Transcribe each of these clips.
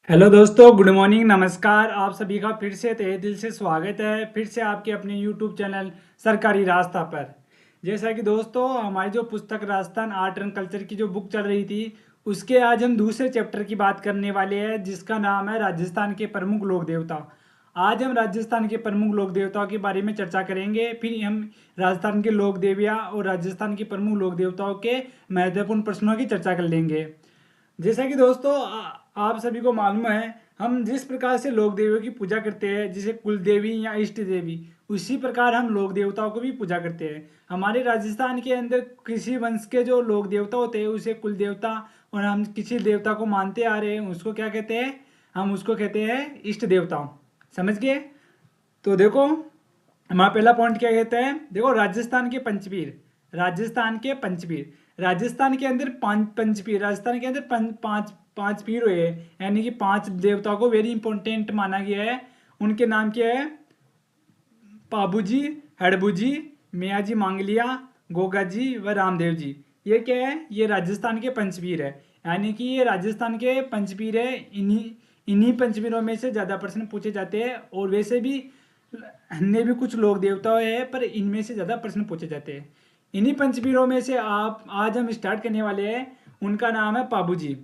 Hello दोस्तों, good morning, नमस्कार। आप सभी का फिर से तहे दिल से स्वागत है फिर से आपके अपने यूट्यूब चैनल सरकारी रास्ता पर। जैसा कि दोस्तों, हमारी जो पुस्तक राजस्थान आर्ट एंड कल्चर की जो बुक चल रही थी, उसके आज हम दूसरे चैप्टर की बात करने वाले हैं, जिसका नाम है राजस्थान के प्रमुख लोक देवता। आज हम राजस्थान के प्रमुख लोक देवताओं के बारे में चर्चा करेंगे। फिर हम राजस्थान के लोक देवियाँ और राजस्थान के प्रमुख लोक देवताओं के महत्वपूर्ण प्रश्नों की चर्चा कर लेंगे। जैसा कि दोस्तों, आप सभी को मालूम है, हम जिस प्रकार से लोक देवियों की पूजा करते हैं, जैसे कुल देवी या इष्ट देवी, उसी प्रकार हम लोक देवताओं को भी पूजा करते हैं। हमारे राजस्थान के अंदर किसी वंश के जो लोक देवता होते हैं उसे कुल देवता, और हम किसी देवता को मानते आ रहे हैं उसको क्या कहते हैं? हम उसको कहते हैं इष्ट देवता। समझ गए? तो देखो, हमारा पहला पॉइंट क्या कहते हैं। देखो, राजस्थान के पंचपीर, राजस्थान के पंचपीर, राजस्थान के अंदर पांच पंचपीर, राजस्थान के अंदर पांच पांच पीर हुए हैं, यानी कि पांच देवताओं को वेरी इंपॉर्टेंट माना गया है। उनके नाम क्या है? पाबूजी, हड़बूजी, मियाजी मांगलिया, गोगाजी व रामदेव जी। ये क्या है? ये राजस्थान के पंचपीर है, यानी कि ये राजस्थान के पंचपीर है। इन्हीं इन्हीं पंचपीरों में से ज़्यादा प्रश्न पूछे जाते हैं, और वैसे भी अन्य भी कुछ लोक देवता है, पर इनमें से ज़्यादा प्रश्न पूछे जाते हैं। इन्हीं पंचपीरों में से आप आज हम स्टार्ट करने वाले हैं। उनका नाम है पाबूजी।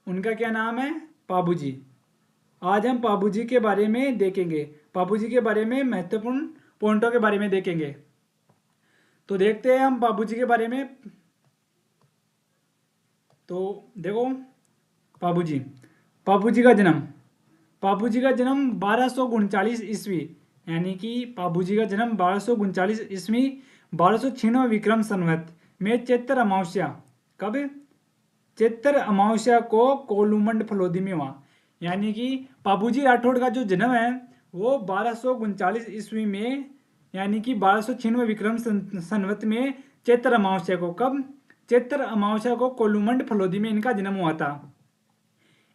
उनका क्या नाम है? पाबूजी। आज हम पाबूजी के बारे में देखेंगे, पाबूजी के बारे में महत्वपूर्ण पॉइंटों के बारे में देखेंगे। तो देखते हैं हम पाबूजी के बारे में। तो देखो, पाबूजी, पाबूजी का जन्म, पाबूजी का जन्म 1239 ईस्वी, यानी कि पाबूजी का जन्म 1239 ईस्वी, 1296 विक्रम संवत में चैत्र अमावस्या, कब? चैत्र अमावस्या को कोलूमंड फलोदी में हुआ। यानी कि पाबूजी राठौड़ का जो जन्म है वो 1239 ईस्वी में, यानी कि 1296 विक्रम संवत में चैत्र अमावस्या को, कब? चैत्र अमावस्या को कोलूमंड फलोदी में इनका जन्म हुआ था।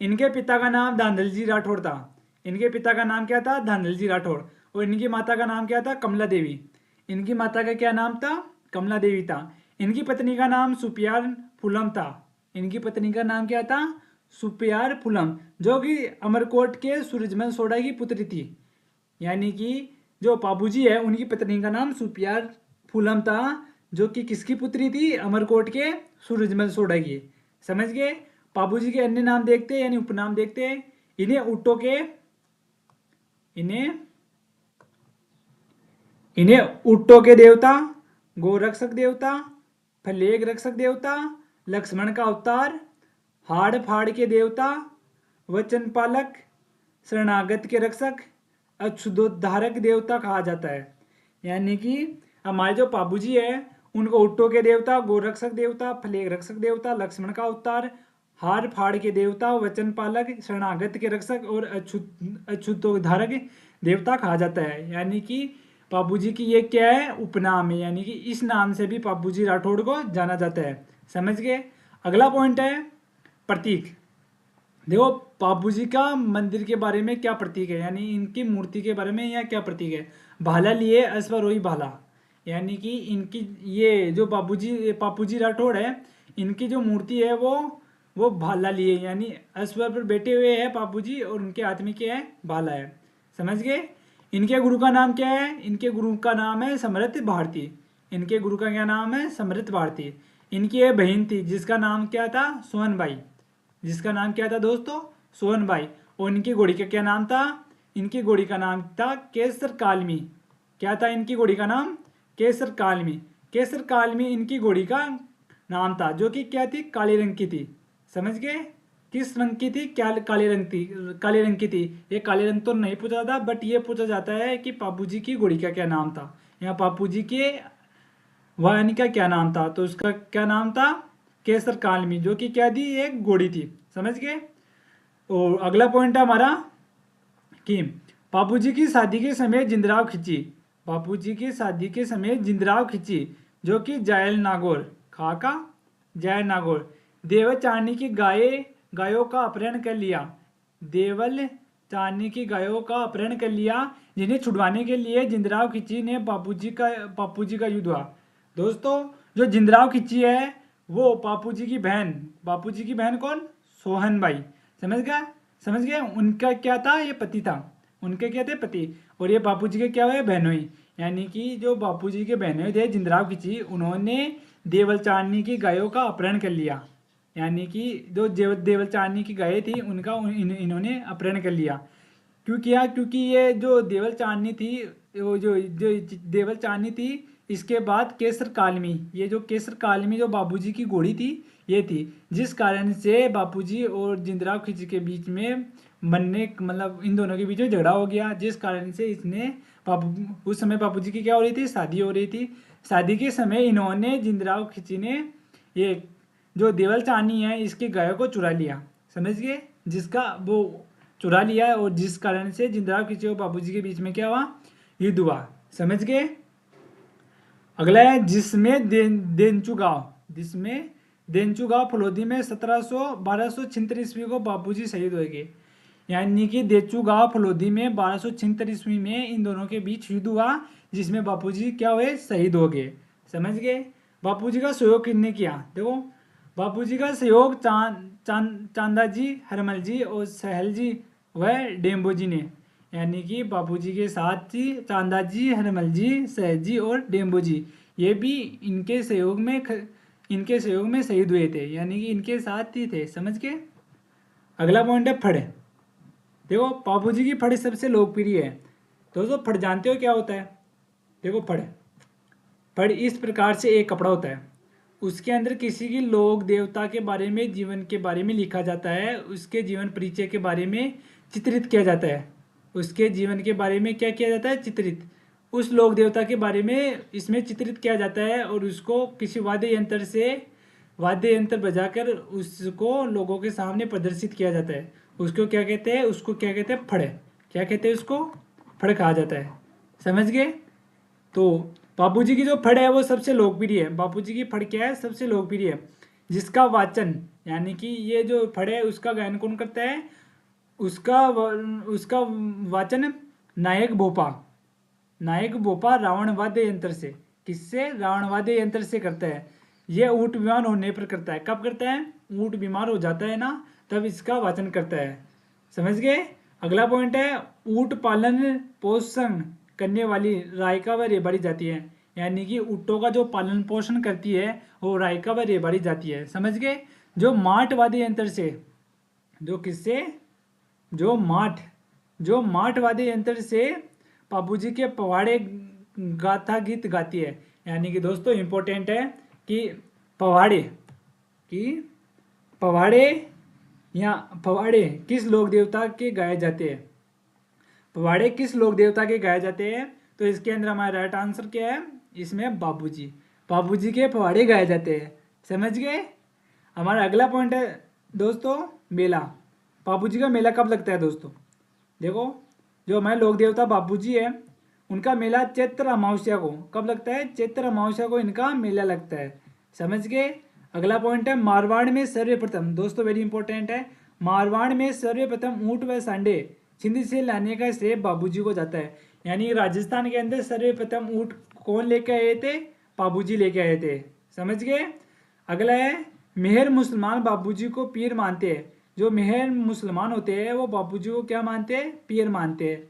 इनके पिता का नाम धांधल जी राठौड़ था। इनके पिता का नाम क्या था? धांधल जी राठौड़। और इनकी माता का नाम क्या था? कमला देवी। इनकी माता का क्या नाम था? कमला देवी था। इनकी पत्नी का नाम सुपियार फुलम था। इनकी पत्नी का नाम क्या था? सुपियार फुलम, जो कि अमरकोट के सूरजमल सोडा की पुत्री थी। यानी कि जो पाबूजी है उनकी पत्नी का नाम सुपियार फूलम था, जो कि किसकी पुत्री थी? अमरकोट के सूरजमल सोडा की। समझ गए? पाबूजी के अन्य नाम देखते हैं, यानी उपनाम देखते हैं। इन्हें उट्टो के इन्हें इन्हें उट्टो के देवता, गोरक्षक देवता, फलेग रक्षक देवता, लक्ष्मण का अवतार, हाड़ फाड़ के देवता, वचन पालक, शरणागत के रक्षक, अक्षुदोद्धारक देवता कहा जाता है। यानी कि हमारे जो पाबूजी है उनको उट्टो के देवता, गोरक्षक देवता, फलेग रक्षक देवता, लक्ष्मण का अवतार, हार फाड़ के देवता, वचन पालक, शरणागत के रक्षक और अछूतोद्धारक देवता कहा जाता है। यानी कि पाबूजी की ये क्या है? उपनाम है, यानी कि इस नाम से भी पाबूजी राठौड़ को जाना जाता है। समझ गए? अगला पॉइंट है प्रतीक। देखो, पाबूजी का मंदिर के बारे में क्या प्रतीक है, यानी इनकी मूर्ति के बारे में यह क्या प्रतीक है? भाला लिए अश्वरोही भाला, यानी कि इनकी ये जो पापूजी राठौड़ है, इनकी जो मूर्ति है वो भाला लिए, यानी अश्वर पर बैठे हुए हैं पापूजी, और उनके हाथ में क्या है? भाला है। समझ गए? इनके गुरु का नाम क्या है? इनके गुरु का नाम है समृत भारती। इनके गुरु का क्या नाम है? समृत भारती। इनकी एक बहन थी जिसका नाम क्या था? सोहनबाई। जिसका नाम क्या था दोस्तों? सोहनबाई। और इनकी घोड़ी का क्या नाम था? इनकी घोड़ी का नाम था केसर कालमी। क्या था इनकी घोड़ी का नाम? केसर कालमी। केसर कालमी इनकी घोड़ी का नाम था, जो कि क्या थी? काले रंग की थी। समझ गए? किस रंग की थी? क्या काले रंग थी? काले रंग की थी। ये काले रंग तो नहीं पूछा था, बट ये पूछा जाता है कि पापूजी की घोड़ी का क्या नाम था, या पापूजी के वाहन का क्या नाम था। तो उसका क्या नाम था? केसर कालमी, जो कि क्या थी? एक घोड़ी थी। समझ गए? और अगला पॉइंट है हमारा कि बापूजी की शादी के समय जिंदराव खिंची। बापूजी की शादी के समय जिंदराव खिंची, जो कि जायल नागौर, खाका जायल नागौर। देवल चांदी की गायों का अपहरण कर लिया। देवल चांदी की गायों का अपहरण कर लिया, जिन्हें छुड़वाने के लिए जिंदराव खिंची ने बापूजी का युद्ध हुआ। दोस्तों, जो जिंदराव खिंची है वो बापूजी की बहन, बापूजी की बहन कौन? सोहनबाई। समझ गया? समझ गए। उनका क्या था, ये पति था, उनके क्या थे, पति। और ये बापूजी के क्या हुए, बहनोई। यानी कि जो बापूजी के बहनोई थे जिंदराव खिची, उन्होंने देवल चांदनी की गायों का अपहरण कर लिया। यानी कि जो देवल चांदनी की गायें थी उनका इन्होंने अपहरण कर लिया। क्यों किया, क्योंकि ये जो देवल चांदनी थी, वो जो देवल चांदनी थी, इसके बाद केसर कालमी, ये जो केसर कालमी जो बापूजी की घोड़ी थी ये थी, जिस कारण से बापूजी और जिंदराव खिची के बीच में बनने, मतलब इन दोनों के बीच में झगड़ा हो गया, जिस कारण से इसने उस समय बापूजी की क्या हो रही थी, शादी हो रही थी। शादी के समय इन्होंने, जिंदराव खिची ने, ये जो देवल चांदनी है इसकी गायों को चुरा लिया, समझ गए, जिसका वो चुरा लिया और जिस कारण से जिंदराव खिची और बापूजी के बीच में क्या हुआ, युद्ध हुआ, समझ गए। अगला है जिसमें देंचू गांव, जिसमें देंचू गांव फलोदी में 1276 ईस्वी को बापूजी शहीद हो गए। यानी कि देचू गांव फलोदी में 1276 ईस्वी में इन दोनों के बीच युद्ध हुआ, जिसमें बापूजी क्या हुए, शहीद हो गए, समझ गए। बापूजी का सहयोग किसने किया, देखो बापूजी का सहयोग चांदा जी, हरमल जी और सहल जी व डेम्बो जी ने। यानी कि बापूजी के साथ थी चांदा जी, हरमल जी, सहज जी और डेम्बो जी, ये भी इनके सहयोग में शहीद हुए थे, यानी कि इनके साथ ही थे, समझ के। अगला पॉइंट है फड़। देखो बापूजी की फड़ सबसे लोकप्रिय है। दोस्तों फड़ जानते हो क्या होता है, देखो फड़, फड़ इस प्रकार से एक कपड़ा होता है, उसके अंदर किसी की लोक देवता के बारे में, जीवन के बारे में लिखा जाता है, उसके जीवन परिचय के बारे में चित्रित किया जाता है, उसके जीवन के बारे में क्या किया जाता है, चित्रित, उस लोक देवता के बारे में इसमें चित्रित किया जाता है, और उसको किसी वाद्य यंत्र बजाकर उसको लोगों के सामने प्रदर्शित किया जाता है। उसको क्या कहते हैं, उसको क्या कहते हैं, फड़, क्या कहते हैं, उसको फड़ कहा जाता है, समझ गए। तो बापूजी की जो फड़ है वो सबसे लोकप्रिय है, बापूजी की फड़ क्या है, सबसे लोकप्रिय है, जिसका वाचन, यानी कि ये जो फड़ है उसका गायन कौन करता है, उसका वाचन नायक भोपा रावण वाद्य यंत्र से, किससे, रावण वाद्य यंत्र से करता है। ये ऊंट बीमार होने पर करता है, कब करता है, ऊंट बीमार हो जाता है ना, तब इसका वाचन करता है, समझ गए। अगला पॉइंट है ऊंट पालन पोषण करने वाली रायका व रेबाड़ी जाती है। यानी कि ऊँटों का जो पालन पोषण करती है वो रायका व रेबाड़ी जाती है, समझ गए। जो माठ वाद्य यंत्र से, जो किससे, जो माठ वाद्य यंत्र से बापूजी के पवाड़े गाथा गीत गाती है। यानी कि दोस्तों इंपॉर्टेंट है कि पवाड़े पवाड़े किस लोक देवता के गाए जाते हैं, पवाड़े किस लोक देवता के गाए जाते हैं, तो इसके अंदर हमारा राइट आंसर क्या है, इसमें बापूजी के पवाड़े गाए जाते हैं, समझ गए। हमारा अगला पॉइंट है दोस्तों मेला। बापूजी का मेला कब लगता है दोस्तों, देखो जो हमारे लोक देवता बापूजी है उनका मेला चैत्र अमावस्या को, कब लगता है, चैत्र अमावस्या को इनका मेला लगता है, समझ गए। अगला पॉइंट है मारवाड़ में सर्वप्रथम, दोस्तों वेरी इंपॉर्टेंट है, मारवाड़ में सर्वप्रथम ऊंट व सांडे छिंद से लाने का श्रेय बापूजी को जाता है। यानी राजस्थान के अंदर सर्वप्रथम ऊंट कौन लेके आए थे, बापूजी लेके आए थे, समझ गए। अगला है मेहर मुसलमान बापूजी को पीर मानते हैं। जो मेहर मुसलमान होते हैं वो बापूजी को क्या मानते हैं, पीर मानते हैं।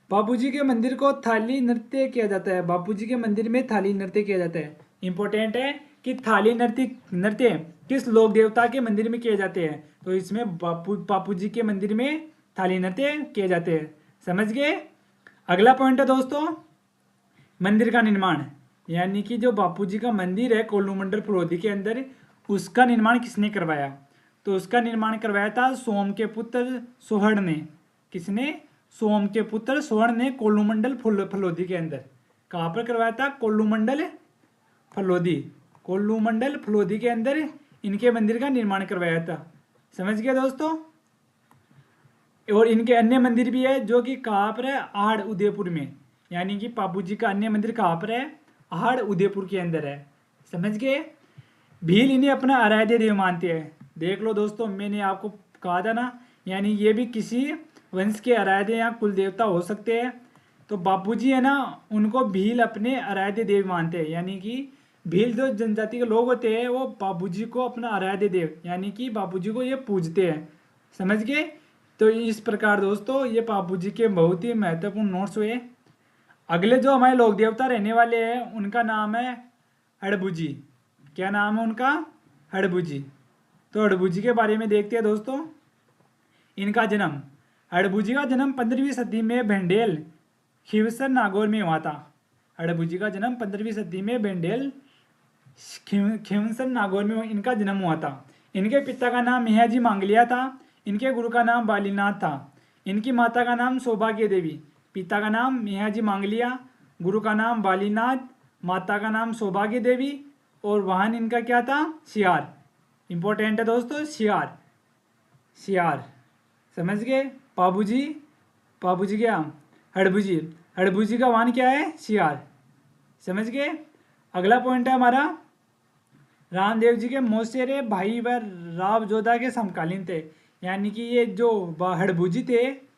बापूजी के मंदिर को थाली नृत्य किया जाता है, बापूजी के मंदिर में थाली नृत्य किया जाता है। इंपॉर्टेंट है कि थाली नृत्य किस लोक देवता के मंदिर में किए जाते हैं, तो इसमें बापूजी के मंदिर में थाली नृत्य किए जाते हैं, समझ गए। अगला पॉइंट है दोस्तों मंदिर का निर्माण। यानी कि जो बापूजी का मंदिर है कोल्लू मंडल फलोदी के अंदर, उसका निर्माण किसने करवाया, तो उसका निर्माण करवाया था सोम के पुत्र सोहर्ण ने। किसने, सोम के पुत्र सोहर्ण ने कोल्लू मंडल फलोदी के अंदर, कहाँ पर करवाया था, कोल्लू मंडल फलोदी के अंदर इनके मंदिर का निर्माण करवाया था, समझ गए दोस्तों। और इनके अन्य मंदिर भी है जो कि कहाँ पर है, आहड़ उदयपुर में। यानी कि बापूजी का अन्य मंदिर कहाँ पर है, आहड़ उदयपुर के अंदर है, समझ गए। भील इन्हें अपना आराध्य देव मानते हैं, देख लो दोस्तों मैंने आपको कहा था ना, यानी ये भी किसी वंश के आराध्य या कुल देवता हो सकते हैं। तो बापूजी है ना उनको भील अपने आराध्य देव मानते हैं। यानी कि भील जो जनजाति के लोग होते हैं वो बापूजी को अपना आराध्य देव, यानी कि बापूजी को ये पूजते हैं, समझ गए। तो इस प्रकार दोस्तों ये पापू जी के बहुत ही महत्वपूर्ण नोट्स हुए। अगले जो हमारे लोक देवता रहने वाले हैं उनका नाम है हड़बुजी। क्या नाम है उनका? हड़बुजी। तो हड़बुजी के बारे में देखते हैं दोस्तों। इनका जन्म, हड़बुजी का जन्म 15वीं सदी में भेंडेल खिवसर नागौर में हुआ था। हड़बुजी का जन्म 15वीं सदी में भेंडेल खिवसर नागौर में इनका जन्म हुआ था। इनके पिता का नाम मेहजी मांगलिया था। इनके गुरु का नाम बालीनाथ था। इनकी माता का नाम सौभाग्य देवी। पिता का नाम मेहजी मांगलिया, गुरु का नाम बालीनाथ, माता का नाम सौभाग्य देवी और वाहन इनका क्या था? सियार। इंपॉर्टेंट है दोस्तों, सियार। सियार समझ गए? पाबूजी, पाबूजी क्या? हड़बुजी। हड़बुजी का वाहन क्या है? सियार। समझ गए? अगला पॉइंट है हमारा, रामदेव जी के मौसेरे भाई व राव जोधा के समकालीन थे। यानी कि ये जो हड़बुजी थे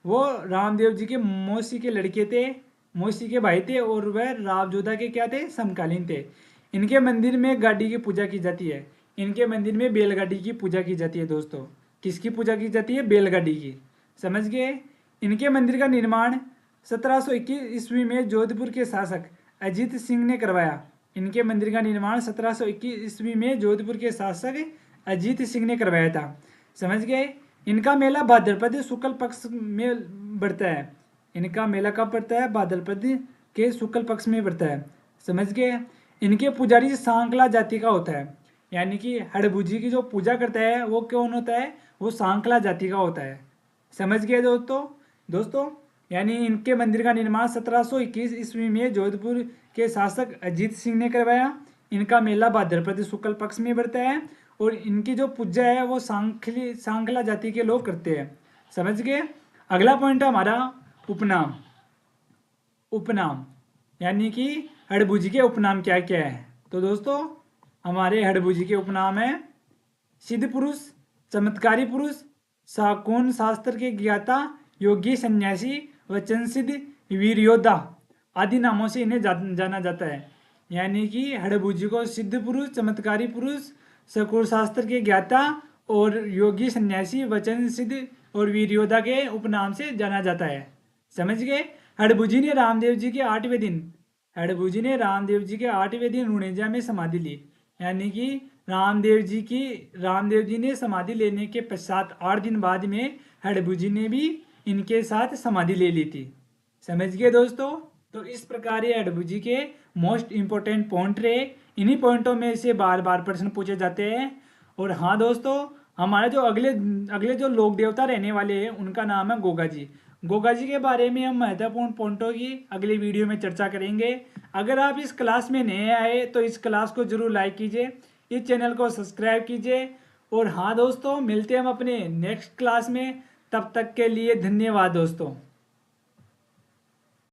वो रामदेव जी के मौसी के लड़के थे, मौसी के भाई थे और वह राव जोधा के क्या थे? समकालीन थे। इनके मंदिर में गाड़ी की पूजा की जाती है। इनके मंदिर में बैलगाड़ी की पूजा की जाती है दोस्तों। किसकी पूजा की जाती है? बैलगाड़ी की। समझ गए? इनके मंदिर का निर्माण 1721 ईस्वी में जोधपुर के शासक अजीत सिंह ने करवाया। इनके मंदिर का निर्माण 1721 ईस्वी में जोधपुर के शासक अजीत सिंह ने करवाया था। समझ गए? इनका मेला भाद्रपद शुक्ल पक्ष में बढ़ता है। इनका मेला कब पड़ता है? भाद्रपद के शुक्ल पक्ष में बढ़ता है। समझ गए? इनके पुजारी सांकला जाति का होता है। यानी कि हड़बुजी की जो पूजा करता है वो कौन होता है? वो सांकला जाति का होता है। समझ गए दोस्तों यानी इनके मंदिर का निर्माण 1721 ईस्वी में जोधपुर के शासक अजीत सिंह ने करवाया। इनका मेला भाद्रपद शुक्ल पक्ष में बढ़ता है और इनकी जो पूजा है वो सांखला जाति के लोग करते हैं। समझ गए? अगला पॉइंट है हमारा उपनाम। उपनाम यानी कि हड़बुजी के उपनाम क्या क्या है? तो दोस्तों हमारे हड़बुजी के उपनाम है सिद्ध पुरुष, चमत्कारी पुरुष, शाकोन शास्त्र के ज्ञाता, योगी सन्यासी, वचन सिद्ध, वीर योद्धा आदि नामों से इन्हें जाना जाता है। यानी कि हड़बुजी को सिद्ध पुरुष, चमत्कारी पुरुष, शकुर शास्त्र के ज्ञाता और योगी सन्यासी, वचन सिद्ध और वीर योद्धा के उपनाम से जाना जाता है। समझ गए? हड़बुजी ने रामदेव जी के 8वें दिन रुणेजा में समाधि ली। यानी कि रामदेव जी ने समाधि लेने के पश्चात 8 दिन बाद में हड़बुजी ने भी इनके साथ समाधि ले ली थी। समझ गए दोस्तों? तो इस प्रकार ये हड़बुजी के मोस्ट इंपोर्टेंट पॉइंट रहे। इन्हीं पॉइंटों में से बार बार प्रश्न पूछे जाते हैं। और हाँ दोस्तों, हमारे जो अगले जो लोक देवता रहने वाले हैं उनका नाम है गोगा जी। गोगा जी के बारे में हम महत्वपूर्ण पॉइंटों की अगली वीडियो में चर्चा करेंगे। अगर आप इस क्लास में नए आए तो इस क्लास को जरूर लाइक कीजिए, इस चैनल को सब्सक्राइब कीजिए। और हाँ दोस्तों, मिलते हैं हम अपने नेक्स्ट क्लास में। तब तक के लिए धन्यवाद दोस्तों।